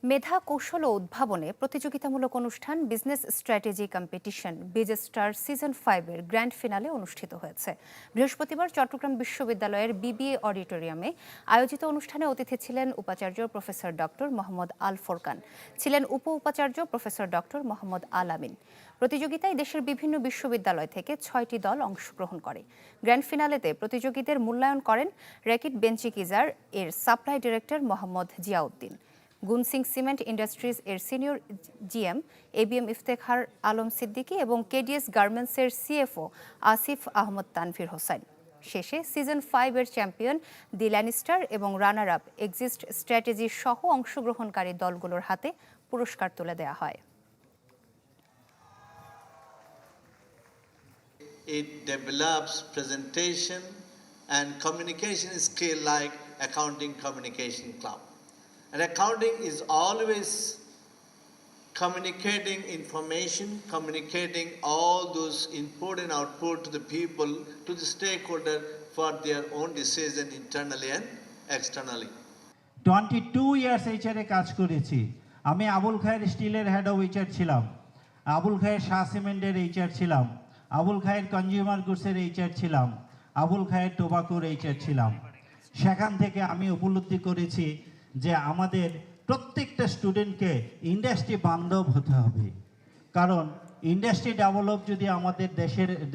মেধা কৌশল ও উদ্ভাবনে প্রতিযোগিতামূলক অনুষ্ঠান বিজনেস স্ট্র্যাটেজি কম্পিটিশন বিজেস্টার সিজন 5 এর গ্র্যান্ড ফিনালে অনুষ্ঠিত হয়েছে। বৃহস্পতিবার চট্টগ্রাম বিশ্ববিদ্যালয়ের বিবিএ অডিটোরিয়ামে আয়োজিত অনুষ্ঠানে অতিথি ছিলেন উপাচার্য প্রফেসর ডক্টর মোহাম্মদ আল ফোরকান, ছিলেন উপ উপাচার্য প্রফেসর ডক্টর মোহাম্মদ আল আমিন। প্রতিযোগিতায় দেশের বিভিন্ন বিশ্ববিদ্যালয় থেকে 6টি দল অংশগ্রহণ করে। গ্র্যান্ড ফিনালেতে প্রতিযোগীদের মূল্যায়ন করেন র্যাকিট বেঞ্চিকিজার এর সাপ্লাই ডিরেক্টর মোহাম্মদ জিয়াউদ্দিন, গুনসিং সিমেন্ট ইন্ডাস্ট্রিজ এর senior GM ABM Iftekhar Alam Siddiqui এবং কেডিএস গার্মেন্টসের সিএফও আসিফ আহমদ তানভীর হোসেন। শেষে সিজন 5 এর চ্যাম্পিয়ন দি ল্যানিস্টার এবং রানার আপ এক্সিস্ট স্ট্র্যাটেজি সহ অংশগ্রহণকারী দলগুলোর হাতে পুরস্কার তুলে দেওয়া হয়। It develops presentation and communication skill like Accounting Communication Club. And accounting is always communicating information, communicating all those input and output to the people, to the stakeholder for their own decision internally and externally. 22 years HR কাজ করেছি। আমি আবুল খায়ের স্টিলের head of HR ছিলাম, আবুল খায়ের শাহ সিমেন্টের HR ছিলাম, আবুল খায়ের consumer গুডসের HR ছিলাম, আবুল খায়ের টোবাকোর এইচআর ছিলাম। সেখান থেকে আমি উপলব্ধি করেছি যে আমাদের প্রত্যেকটা স্টুডেন্টকে ইন্ডাস্ট্রি বান্ধব হতে হবে, কারণ ইন্ডাস্ট্রি ডেভেলপ যদি আমাদের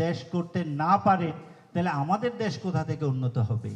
দেশ করতে না পারে তাহলে আমাদের দেশ কোথা থেকে উন্নত হবে।